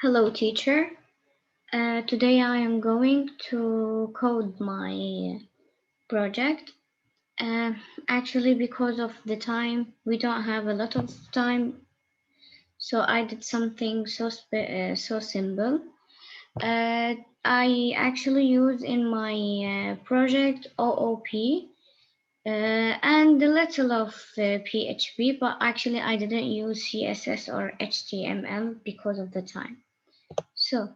Hello, teacher. Today I am going to code my project. Uh, Actually, because of the time, we don't have a lot of time, so I did something so simple. Uh, I actually use in my project OOP and a little of PHP, but actually I didn't use CSS or HTML because of the time. So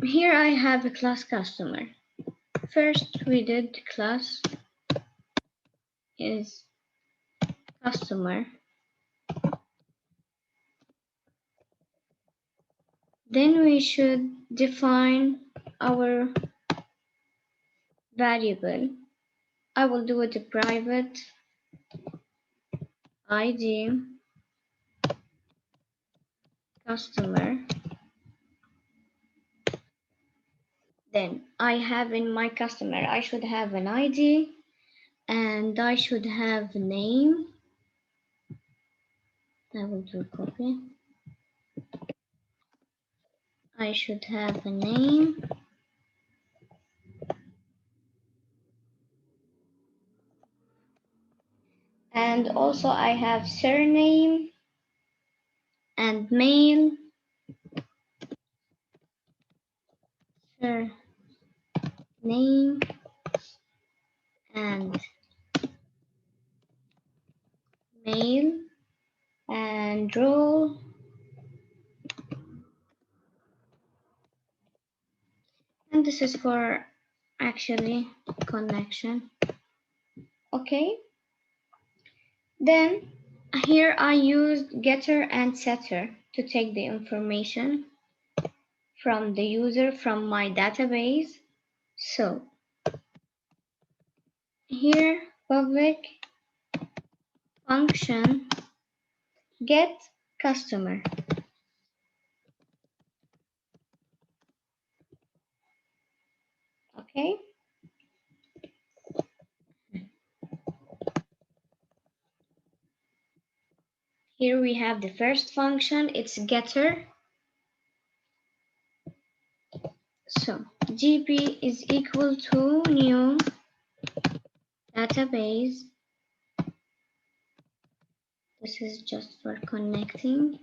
here I have a class customer. First we did class is customer. Then we should define our variable. I will do it a private ID customer. Then I have in my customer, I should have an ID and I should have a name. I will do copy. I should have a name and also I have surname and mail, surname and mail and role. And this is for actually connection. Okay. Then here I used getter and setter to take the information from the user from my database. So here public function get customer. Okay. Here we have the first function, it's getter. So GP is equal to new database. This is just for connecting.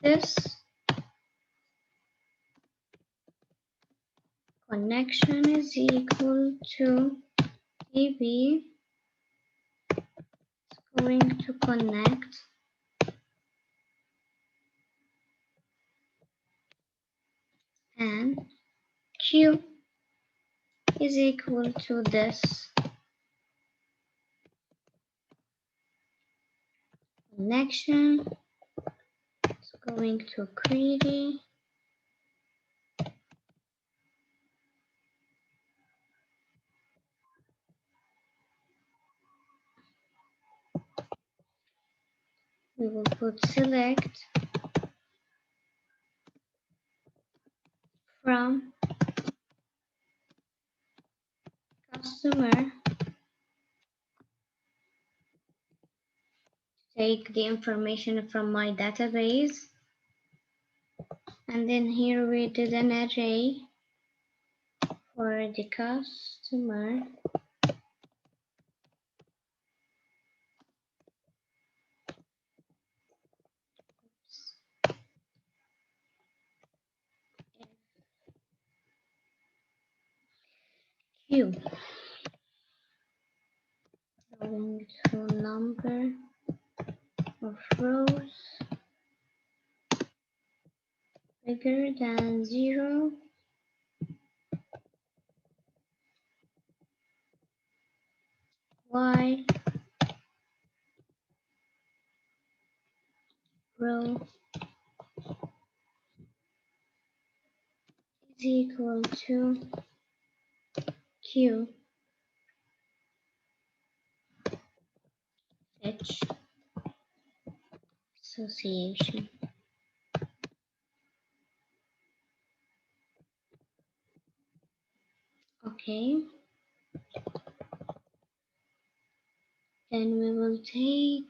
This connection is equal to DB is going to connect and Q is equal to this connection. It's going to query. We will put select from customer. Take the information from my database. And then here we did an array for the customer. Q going to number of rows bigger than 0. Y row is equal to Q fetch association. Okay. Then we will take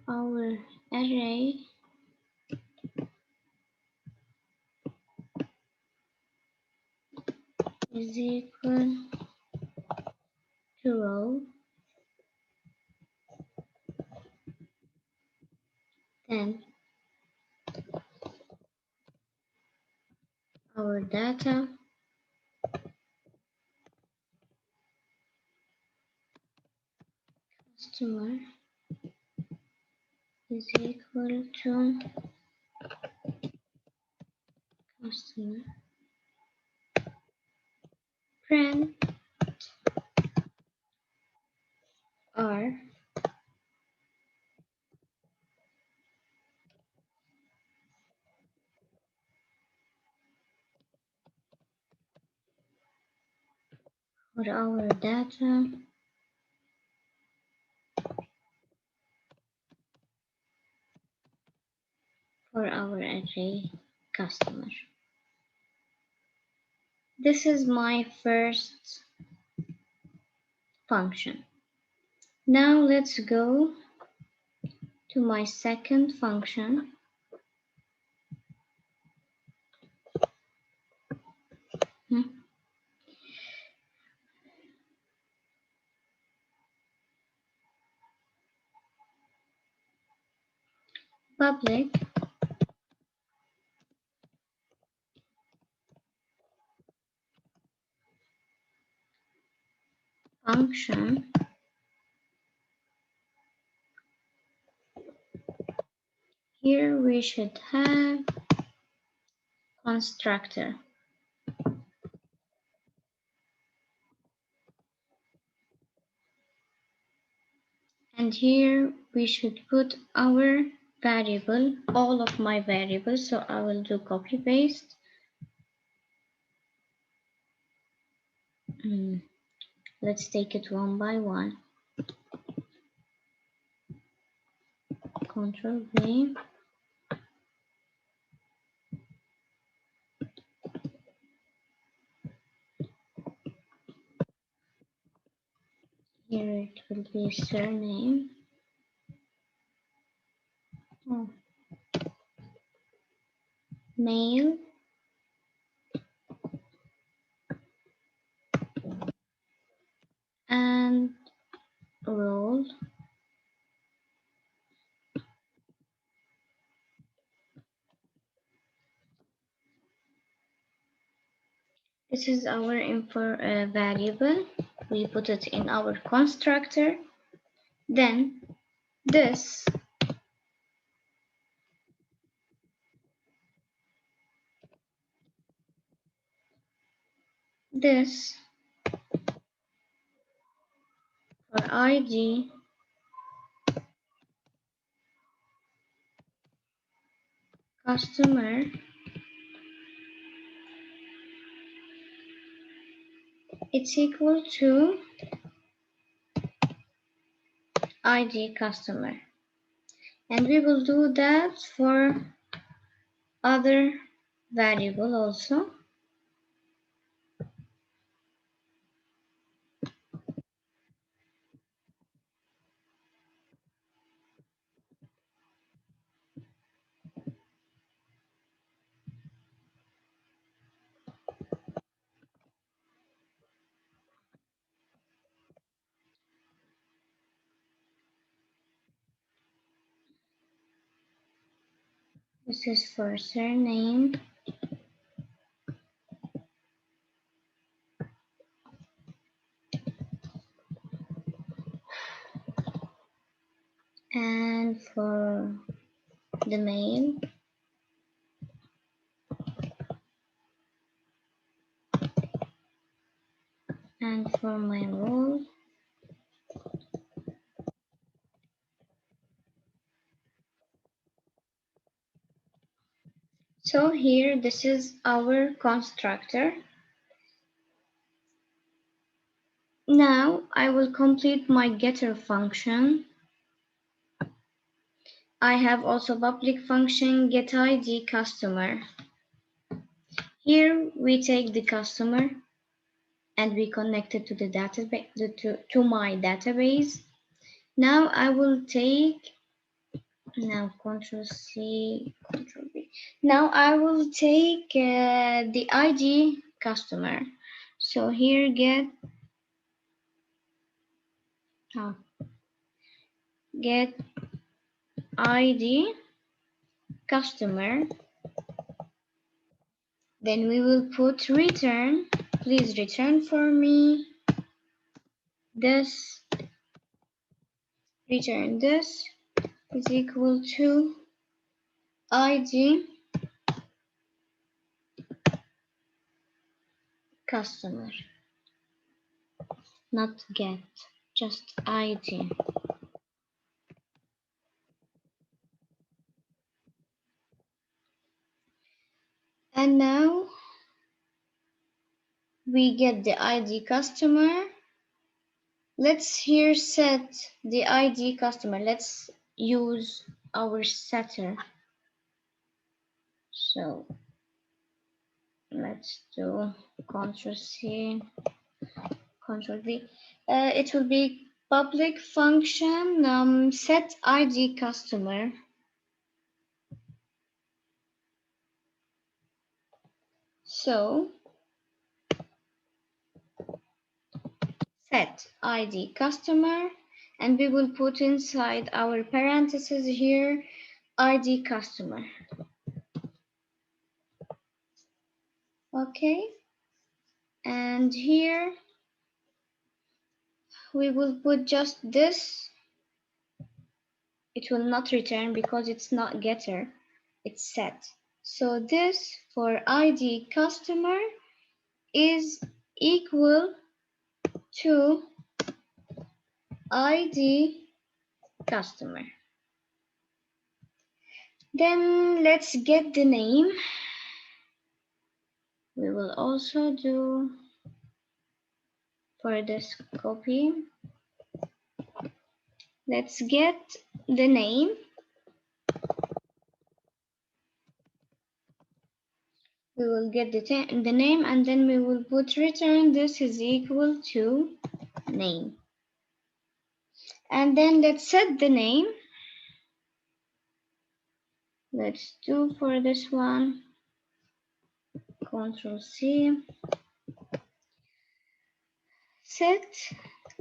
our array is equal to row, then our data customer is equal to customer print r for our data for our array customer. This is my first function. Now let's go to my second function. Public function here we should have constructor, and here we should put our variable, all of my variables. So I will do copy paste. Let's take it one by one. Control V. Here it will be surname. Oh. Mail. And role. This is our info variable. We put it in our constructor. Then this for ID customer, it's equal to ID customer. And we will do that for other variable also. This is for surname. And for the mail. And for my role. So here, this is our constructor. Now I will complete my getter function. I have also public function getID customer. Here we take the customer and we connect it to the database to my database. Now I will take Now Control C, Control V. Now I will take the ID customer. So here get ID customer. Then we will put return. Please return for me this. Return this is equal to ID customer, not get, just ID. And now we get the ID customer. Let's here set the ID customer. Let's use our setter. So let's do Ctrl C, Ctrl V. It will be public function set ID customer. So set ID customer, and we will put inside our parentheses here ID customer. Okay, and here we will put just this. It will not return because it's not getter, it's set. So this for ID customer is equal to ID customer. Then let's get the name. We will also do for this copy. Let's get the name. We will get the name, and then we will put return this is equal to name. And then let's set the name. Let's do for this one Control C. Set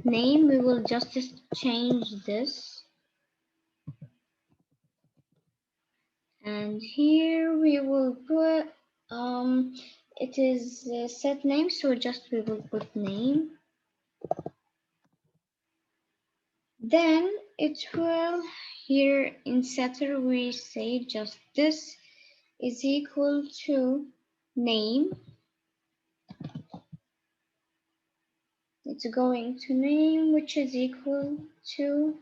name. We will just change this. And here we will put it is set name, so just we will put name. Then it will, here in setter we say just this is equal to name. It's going to name, which is equal to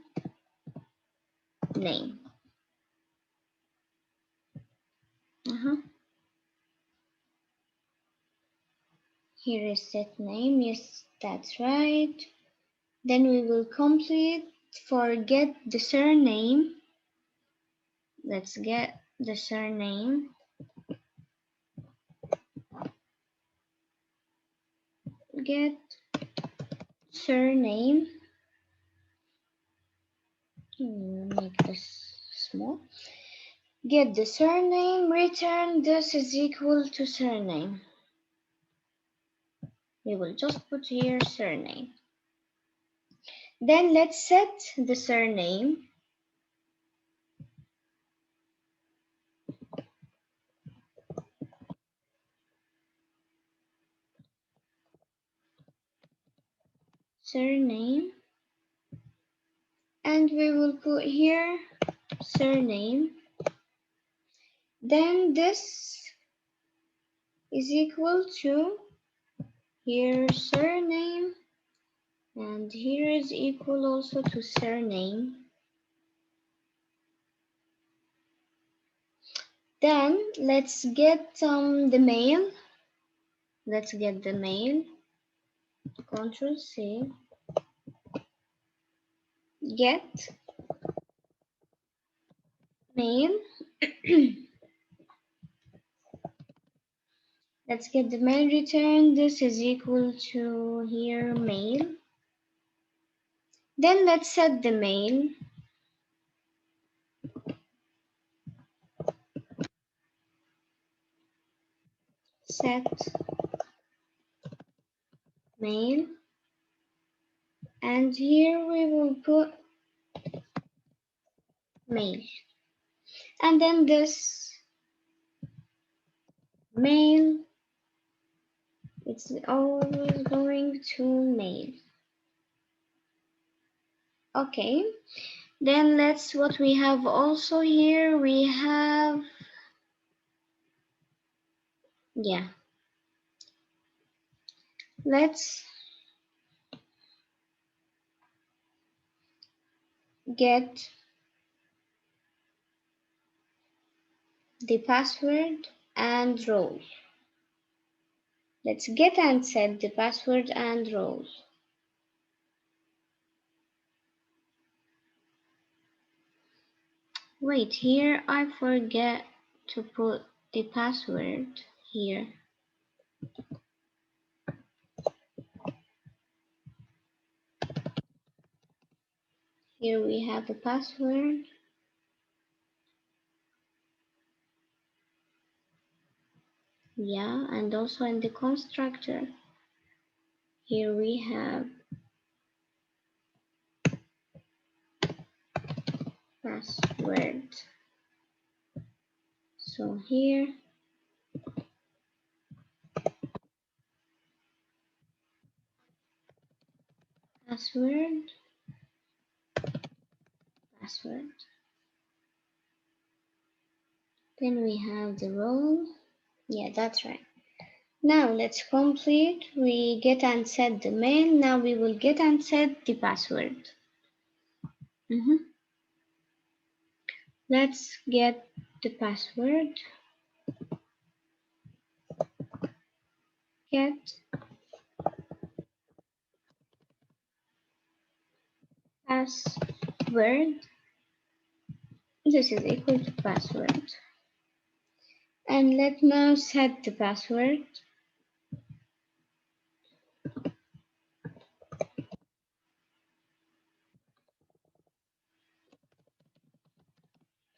name. Here is set name. Yes, that's right. Then we will complete for get the surname. Let's get the surname. Get surname. Make this small. Get the surname. Return this is equal to surname. We will just put here surname. Then let's set the surname. Surname. And we will put here surname. Then this is equal to here surname, and here is equal also to surname. Then let's get the mail. Let's get the mail. Control C. Get mail. Let's get the mail return. This is equal to here mail. Then let's set the mail. set mail, and here we will put mail, and then this mail, it's always going to mail. Okay, then let's what we have also here, we have, yeah, let's get the password and role. Let's get and set the password and role. Wait, here I forget to put the password here. Here we have a password. Yeah, and also in the constructor, here we have password. So here, password, password. Then we have the role. Yeah, that's right. Now let's complete. We get and set the mail. Now we will get and set the password. Let's get the password. Get password. This is equal to password. And let's now set the password.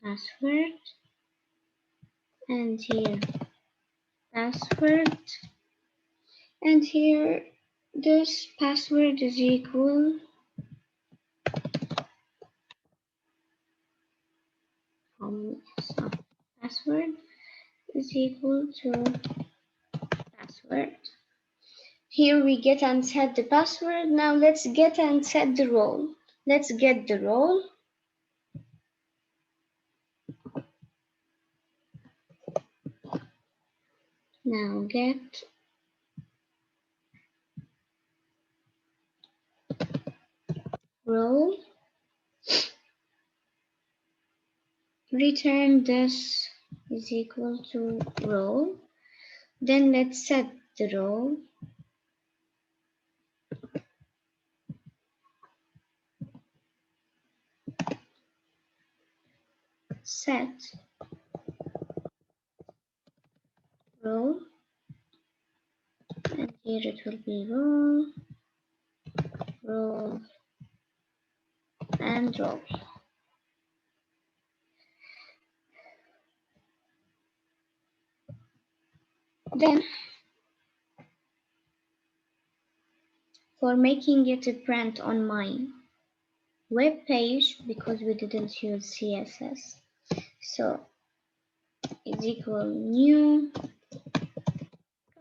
Password. And here password. And here this password is equal password is equal to password. Here we get and set the password. Now let's get and set the role. Let's get the role. Now get role. Return this is equal to role. Then let's set the role. Set role. And here it will be role, role, and role. Then for making it a print on my web page, because we didn't use CSS, so is equal new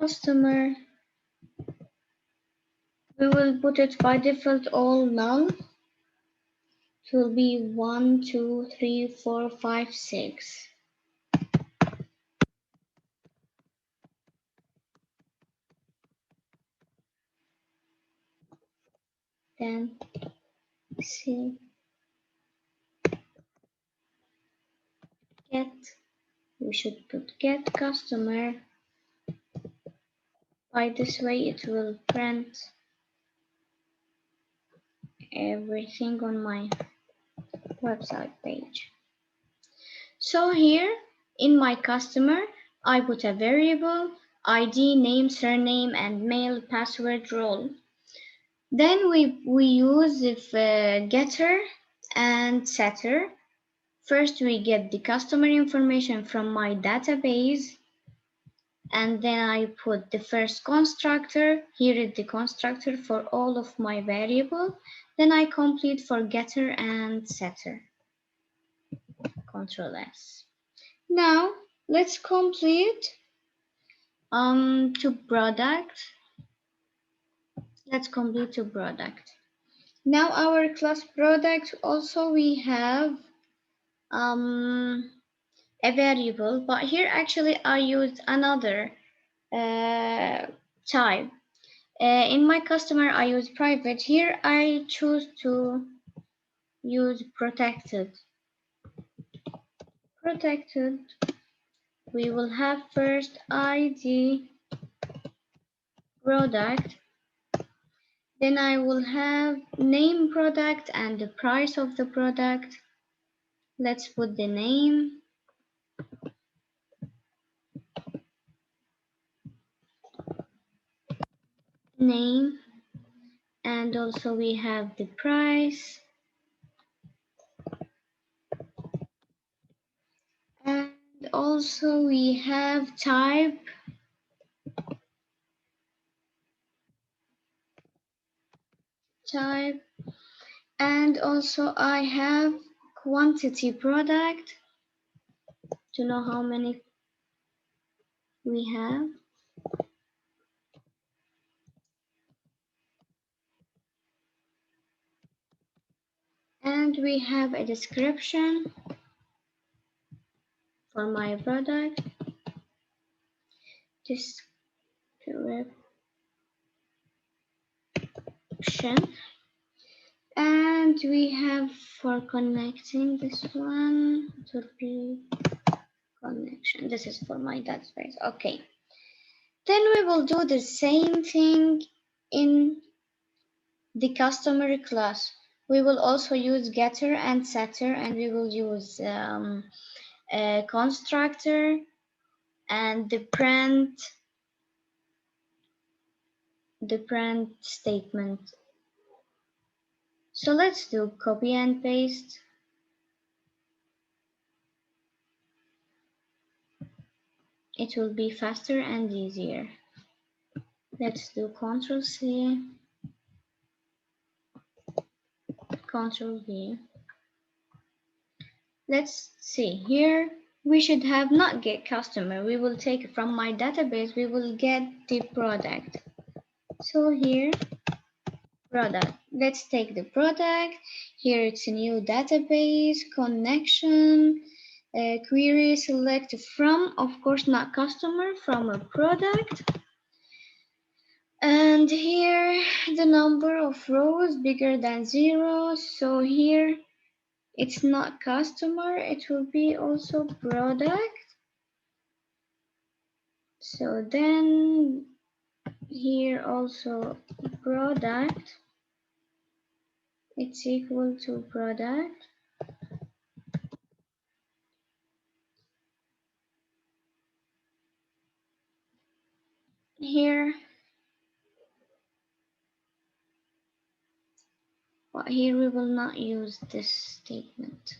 customer. We will put it by default all null. It will be 1, 2, 3, 4, 5, 6. Then see get. We should put get customer. By this way it will print everything on my website page. So here in my customer, I put a variable, ID, name, surname, and mail, password, role. Then we use if getter and setter. First we get the customer information from my database, and then I put the first constructor. Here is the constructor for all of my variable. Then I complete for getter and setter. Control S. Now let's complete to product. Let's complete to product. Now our class product also we have a variable, but here actually I used another type. In my customer I use private. Here I choose to use protected. Protected. We will have first ID product. Then I will have name product and the price of the product. Let's put the name. Name. And also we have the price. And also we have type. Type. And also I have quantity product to know how many we have. And we have a description for my product. Description. And we have for connecting this one, it will be connection. This is for my database. Okay. Then we will do the same thing in the customer class. We will also use getter and setter, and we will use a constructor and the print statement. So let's do copy and paste. It will be faster and easier. Let's do Ctrl C, Ctrl V. Let's see here. We should have not get customer. We will take from my database. We will get the product. So here, product. Let's take the product. Here it's a new database, connection, query, select from, of course not customer, from a product. And here the number of rows bigger than 0. So here it's not customer, it will be also product. So then here also product, it's equal to product. Here, but here we will not use this statement.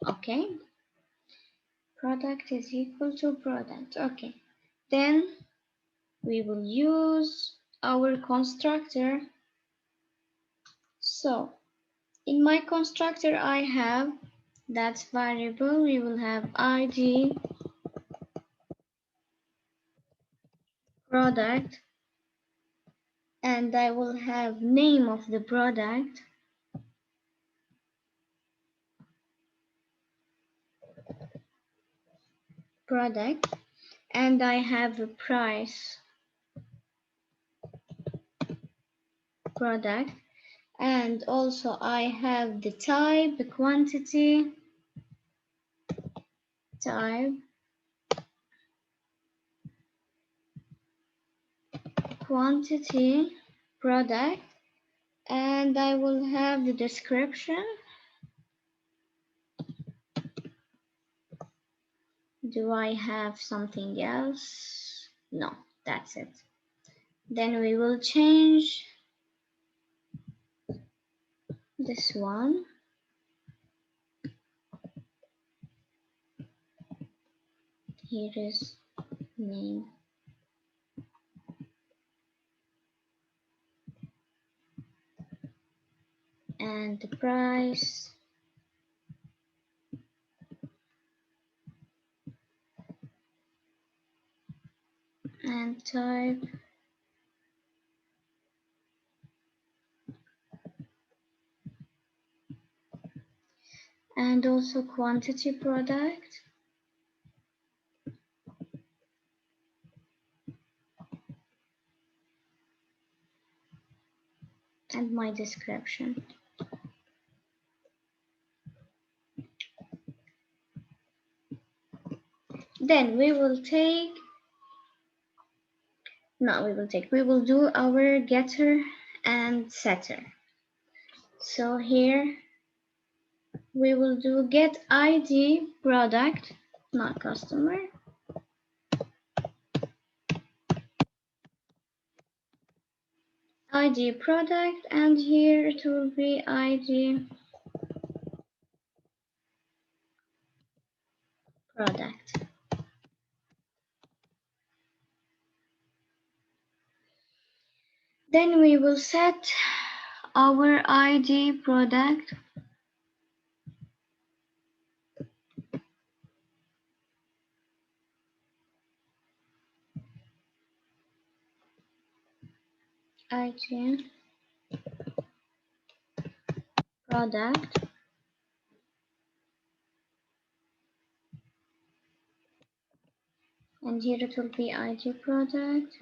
Okay, product is equal to product. Okay, then we will use our constructor. So in my constructor I have that variable. We will have ID product, and I will have name of the product, and I have a price product, and also I have the type, the quantity type, quantity product, and I will have the description. Do I have something else? No, that's it. Then we will change this one. Here is name and the price and type and also quantity product and my description. Then we will do our getter and setter. So here we will do get ID product, not customer. ID product, and here it will be ID product. Then we will set our ID product ID product and here it will be ID product,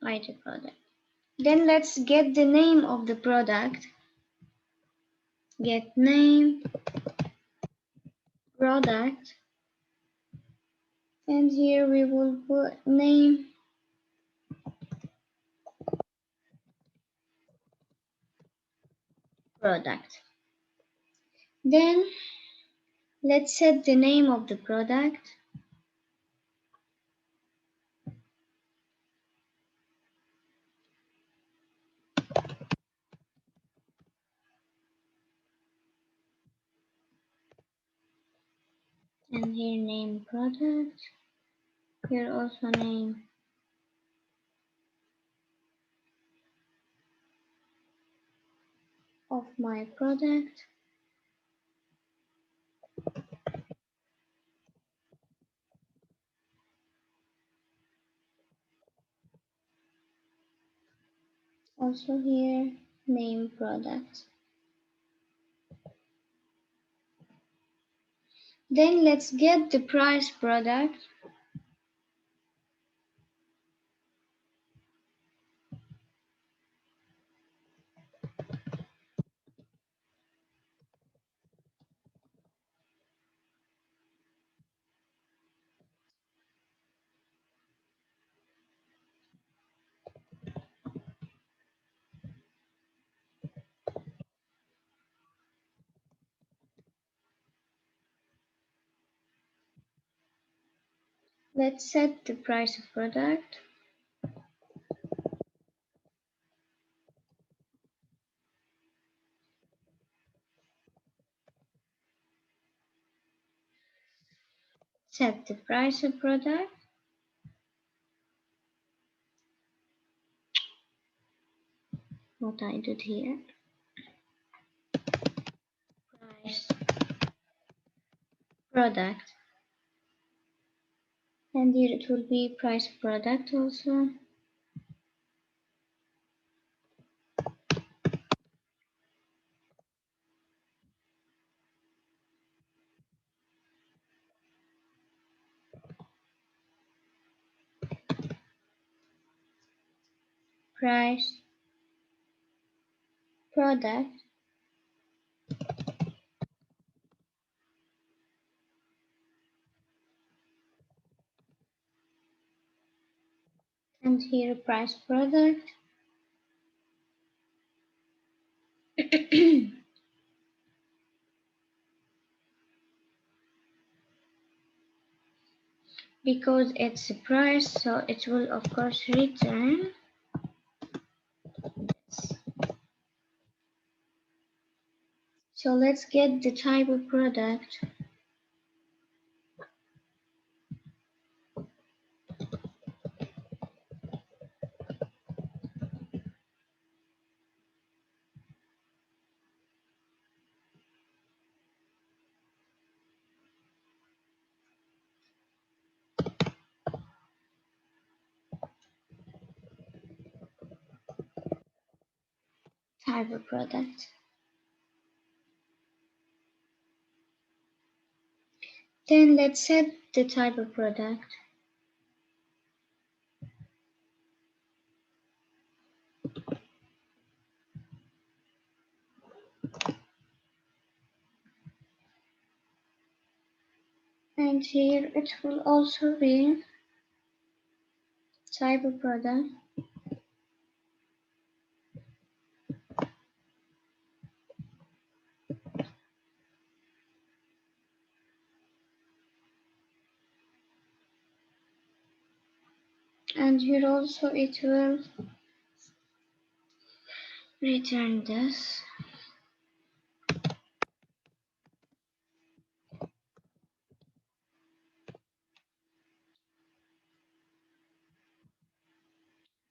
ID product. Then let's get the name of the product. Get name product, and here we will put name product. Then let's set the name of the product. And here name product. Here also name of my product. Also here name product. Then let's get the price product. Let's set the price of product. Set the price of product. What I did here. Price product. And here it will be price of product also. Price product. And here price product. Because it's a price, so it will of course return this. So let's get the type of product. Type of product. Then let's set the type of product. And here it will also be type of product. And here also it will return this.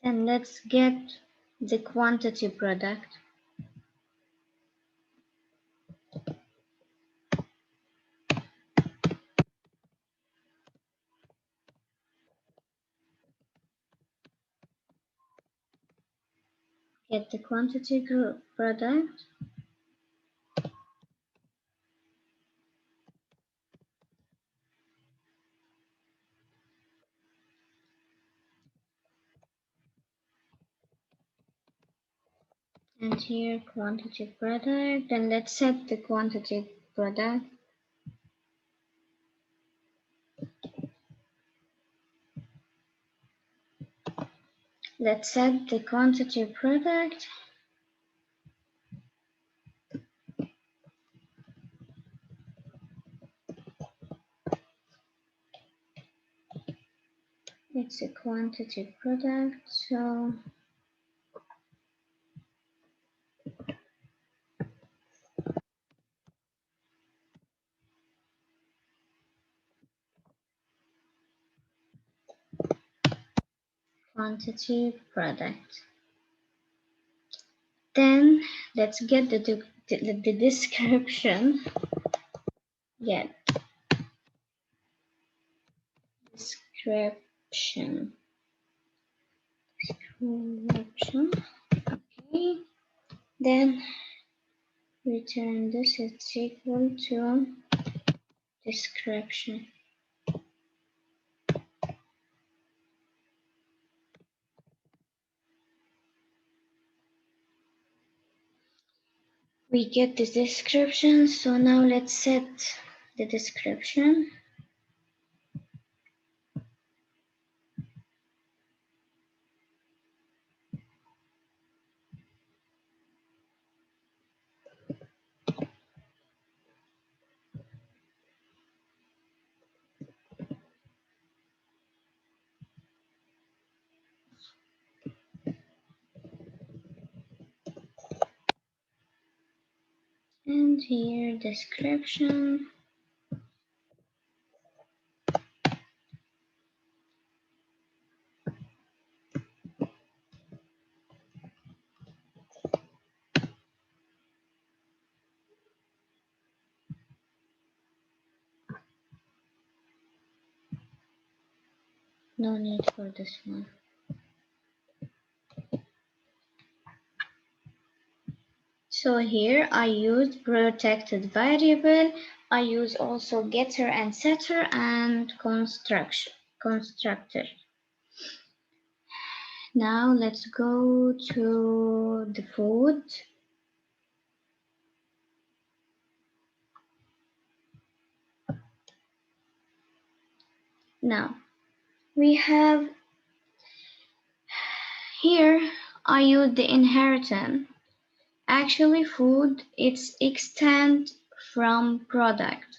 Then let's get the quantity product. Get the quantity group product. And here quantity product. Then let's set the quantity product. Let's set the quantity product. It's a quantity product, so quantity product. Then let's get the description. Get description. Okay. Then return this is equal to description. We get the description, so now let's set the description. And here description. No need for this one. So here I use protected variable. I use also getter and setter and constructor. Now let's go to the food. Now we have here I use the inheritance. Actually food it's extend from product.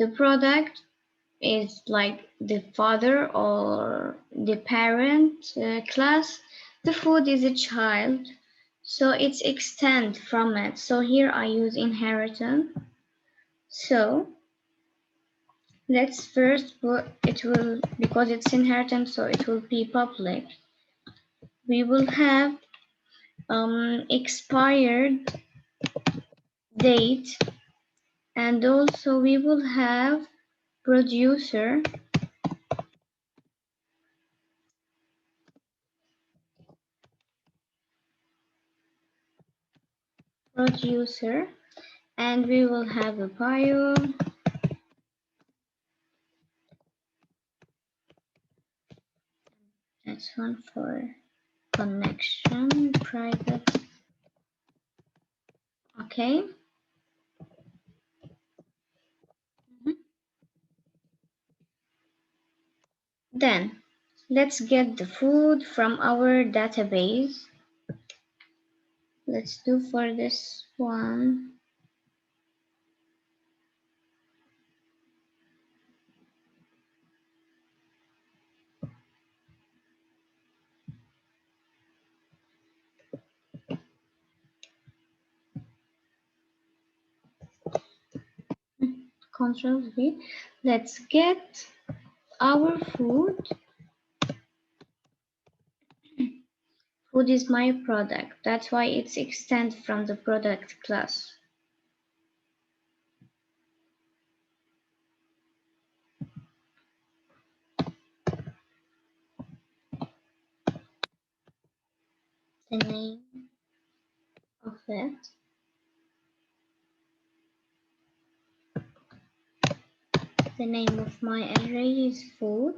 The product is like the father or the parent class. The food is a child. So it's extend from it. So here I use inheritance. So let's first put it will, because it's inheritance, so it will be public. We will have expired date, and also we will have producer, and we will have a bio. That's one for connection, private. Okay. Then let's get the food from our database. Let's do for this one. Control V. Let's get our food. Food is my product. That's why it's extended from the product class. The name of it. The name of my array is food,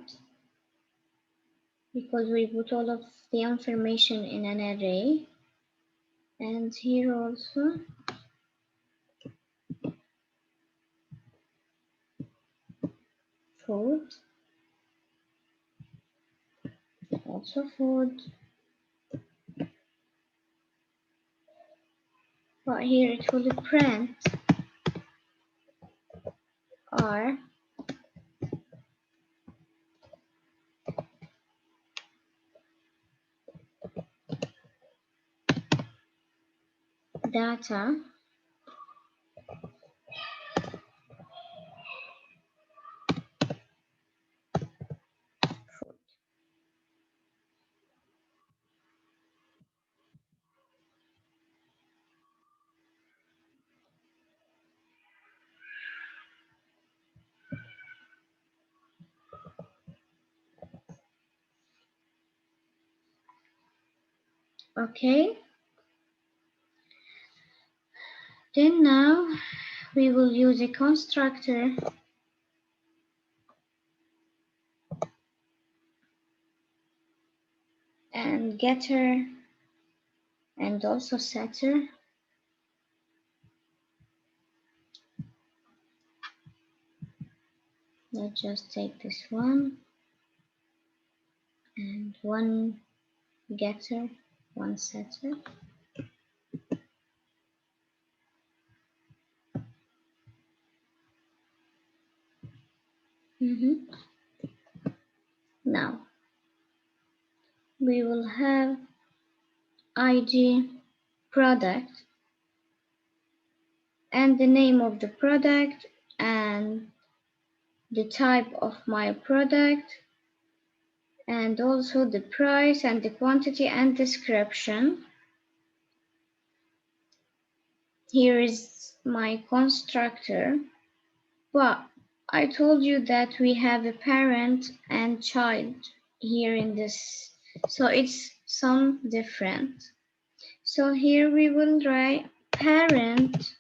because we put all of the information in an array. And here also food, also food. But here it will print our data. Okay. Then now we will use a constructor and getter and also setter. Let's just take this one and one getter, one setter. Now we will have ID product and the name of the product and the type of my product and also the price and the quantity and description. Here is my constructor. But I told you that we have a parent and child here in this, so it's some different. So here we will write parent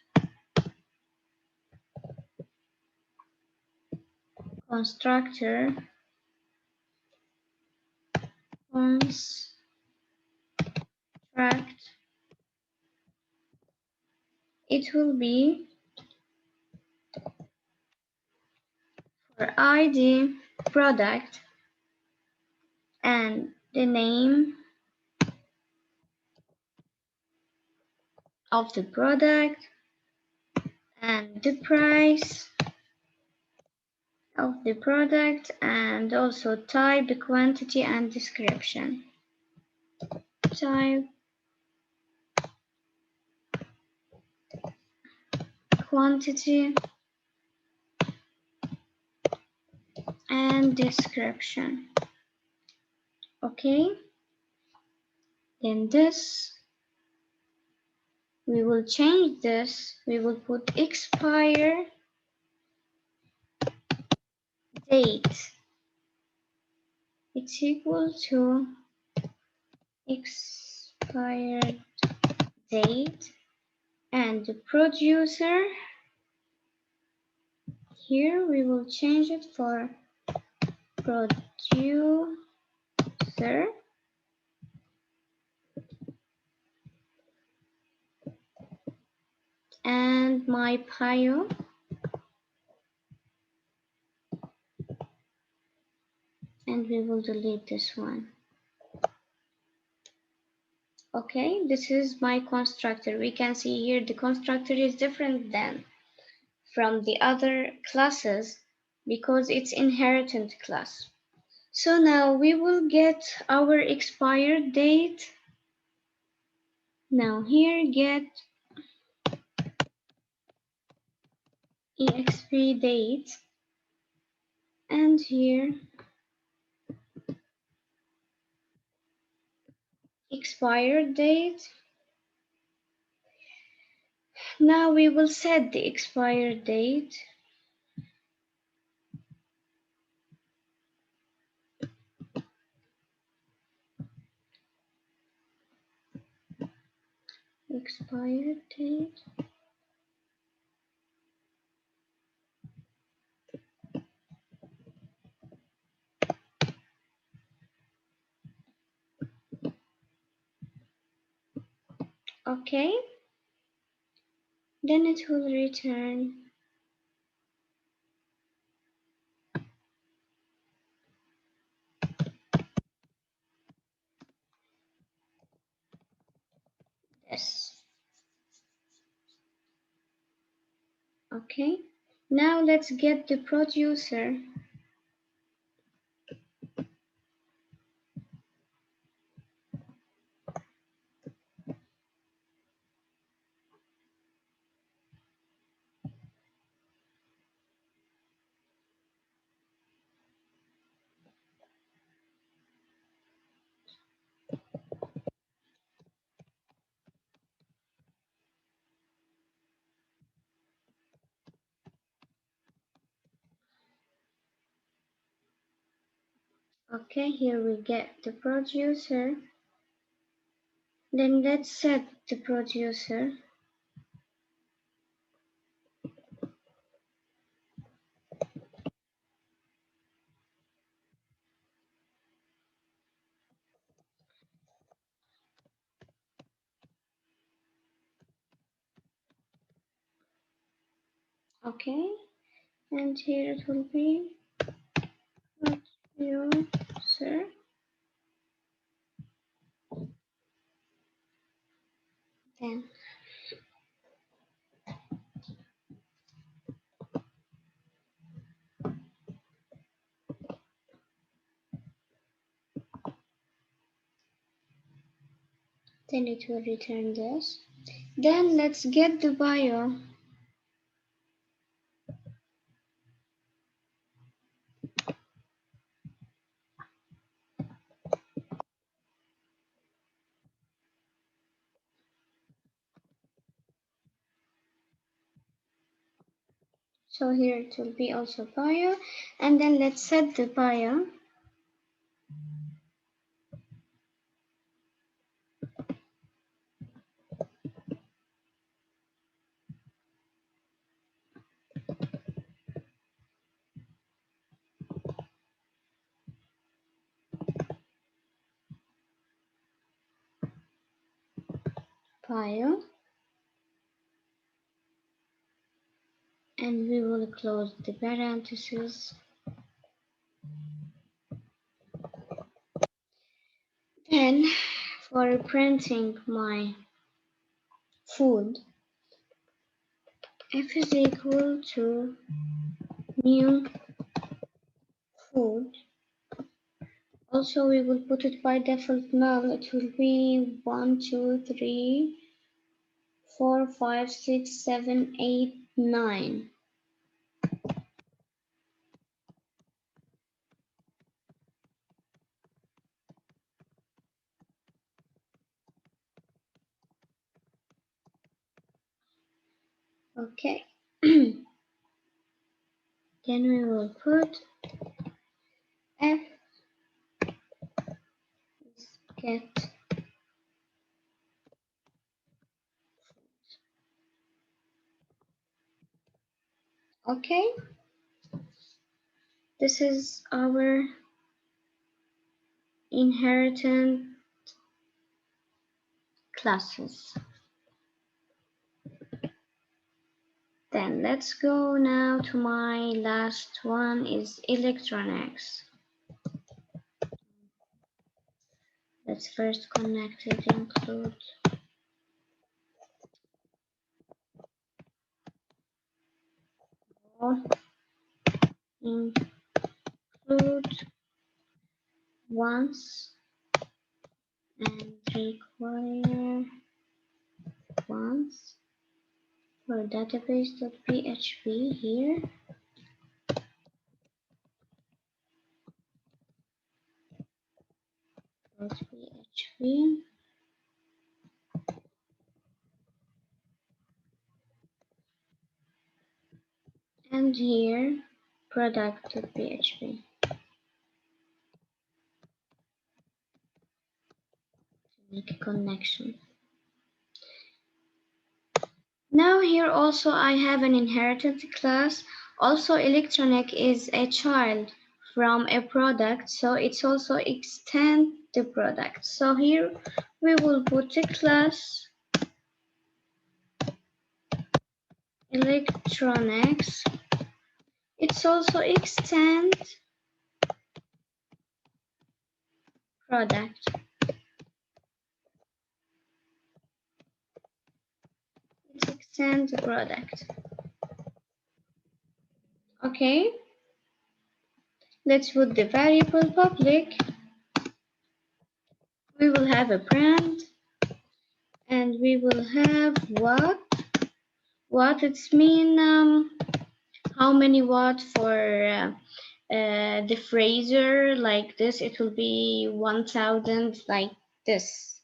constructor construct. It will be for ID product and the name of the product and the price of the product and also type, quantity and description. Type, quantity and description. Okay, then this, we will change this. We will put expire date. It's equal to expired date, and the producer, here we will change it for producer, and my bio, and we will delete this one. Okay, this is my constructor. We can see here the constructor is different than from the other classes because it's inheritance class. So now we will get our expired date. Now here get exp date, and here expired date. Now we will set the expired date. Expired date. Okay. Then it will return this. Okay. Now let's get the producer. Okay, here we get the producer. Then let's set the producer. Okay, and here it will be producer. Then it will return this. Then let's get the bio. So here it will be also bio, and then let's set the bio. Bio, and we will close the parentheses. Then for printing my food, f is equal to new food. Also, we will put it by default null. It will be 1, 2, 3, 4, 5, 6, 7, 8, 9. Okay. Then we will put f get. Okay. This is our inheritance classes. Then let's go now to my last one is electronics. Let's first connect it, include include once and require once for database.php here. .php and here product.php. Make a connection. Now here also I have an inherited class. Also electronic is a child from a product, so it's also extend the product. So here we will put a class electronics. It's also extend product. It's extend the product. Okay. Let's put the variable public. We will have a brand and we will have what it's mean how many watt for the Fraser like this. It will be 1000 like this.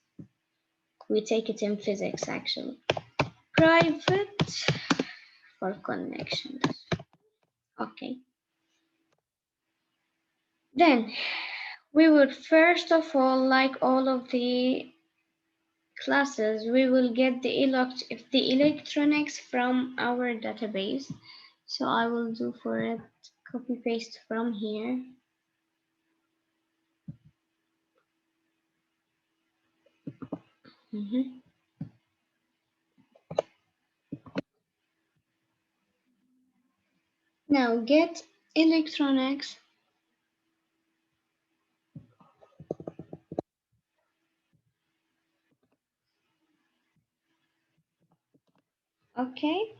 We take it in physics actually. Private for connections. Okay. Then we would first of all, like all of the classes, we will get the electronics from our database. So I will do for it copy paste from here. Now get electronics. Okay.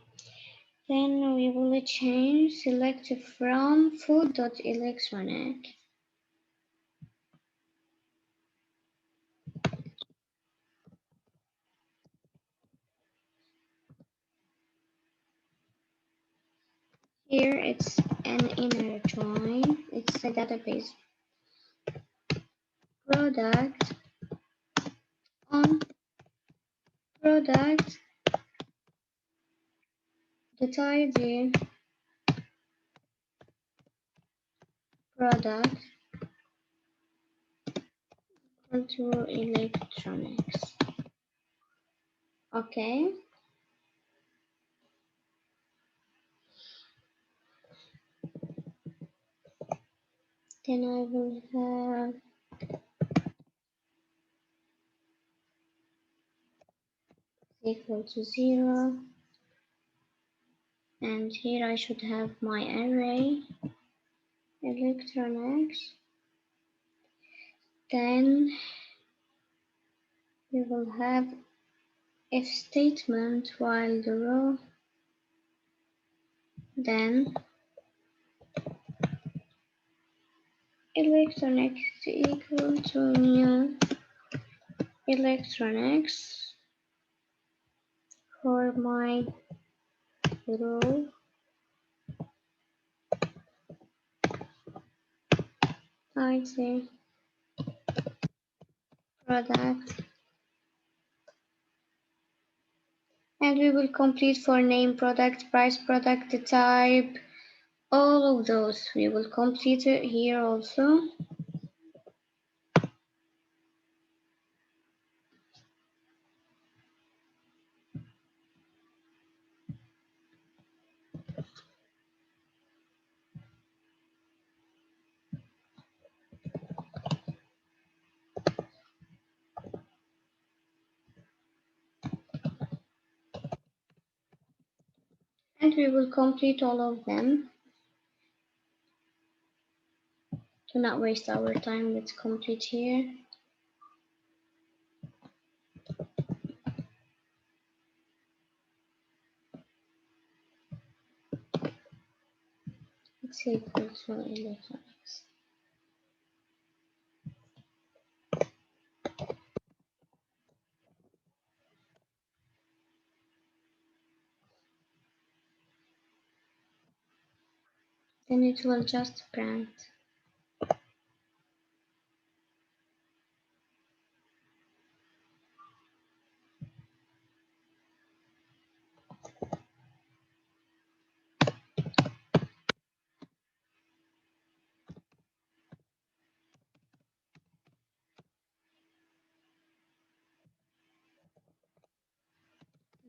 Then we will change select from food.electronic. Here it's an inner join. It's a database product on product the ID product to electronics. Okay. Then I will have equal to 0. And here I should have my array electronics. Then we will have if statement while the row, then electronics equal to new electronics for my row title product, and we will complete for name product, price product, the type, all of those. We will complete it here also. And we will complete all of them. Do not waste our time. Let's complete here. It's equal to electronics. Then it will just print.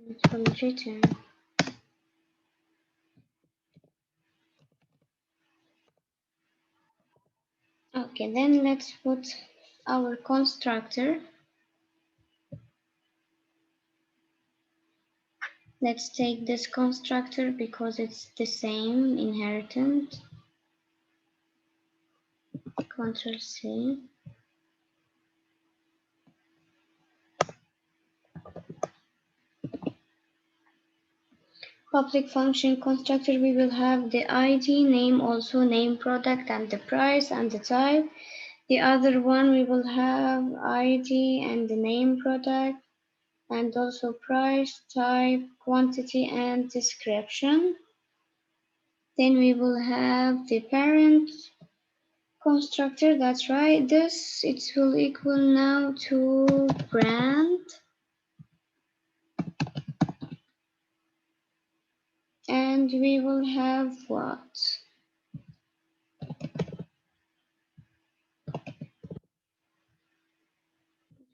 It will return. Okay, then let's put our constructor. Let's take this constructor because it's the same inheritance. Control C. Public function constructor, we will have the ID, name, also name product, and the price and the type. The other one we will have ID and the name product, and also price, type, quantity, and description. Then we will have the parent constructor, that's right. This, it will equal now to brand. And we will have what?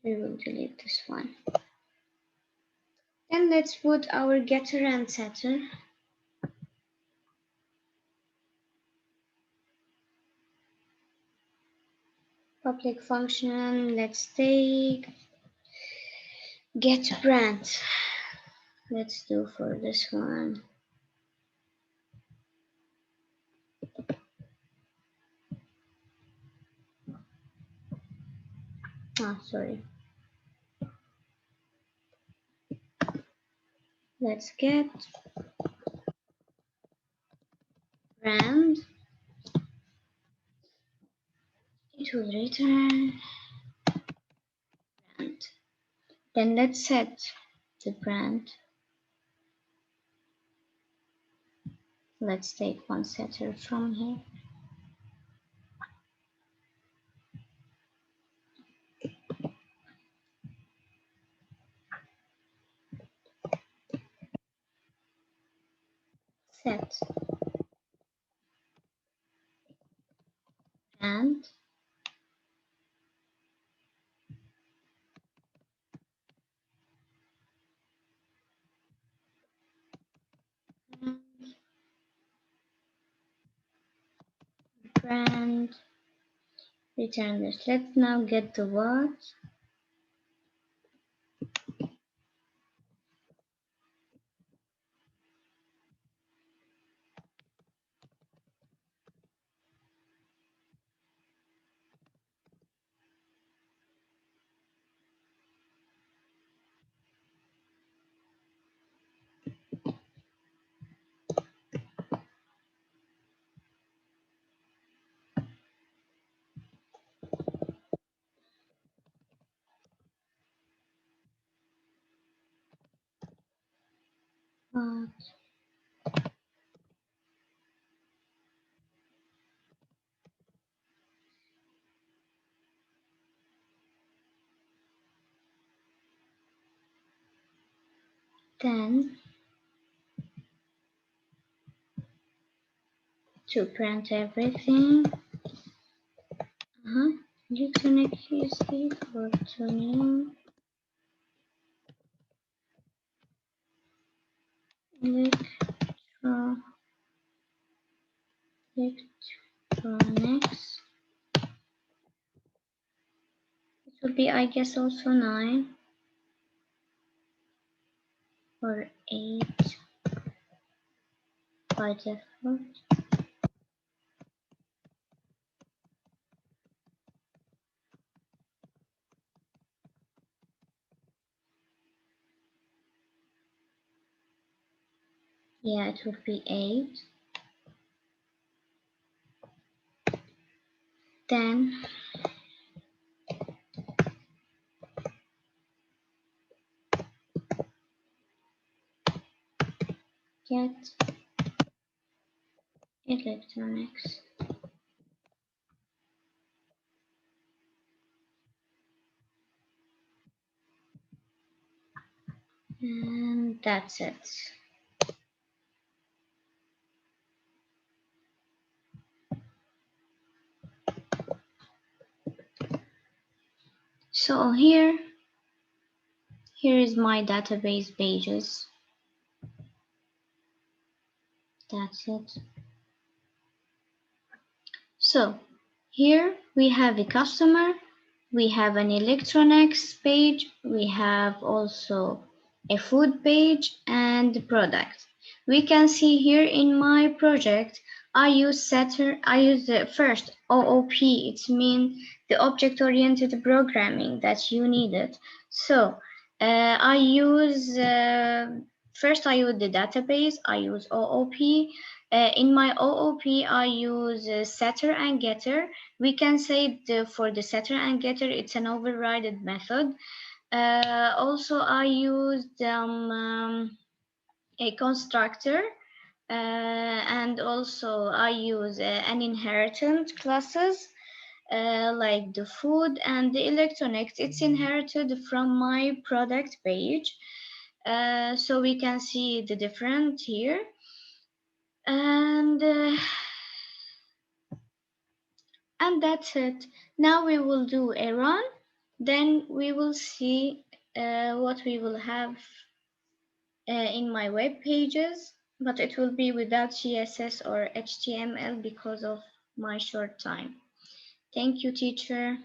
We will delete this one. Then let's put our getter and setter. Public function, let's take get brand. Let's do for this one. Sorry. Let's get brand. It will return brand. Then let's set the brand. Let's take one setter from here. Set brand. Brand. Return this. Let's now get the what. What? Then to print everything, electronic key for to new electro electronics. It will be, I guess, also 9 or 8 by default. Yeah, it would be 8. Then get electronics. And that's it. So here is my database pages. That's it. So here we have a customer, we have an electronics page, we have also a food page and the product. We can see here in my project, I use the first OOP. It means the object-oriented programming that you needed. So I use first I use the database. I use OOP. In my OOP, I use setter and getter. We can say for the setter and getter, it's an overridden method. Also, I used a constructor, and also I use an inheritance classes like the food and the electronics. It's inherited from my product page. So we can see the different here. And that's it. Now we will do a run. Then we will see what we will have in my web pages, but it will be without CSS or HTML because of my short time. Thank you, teacher.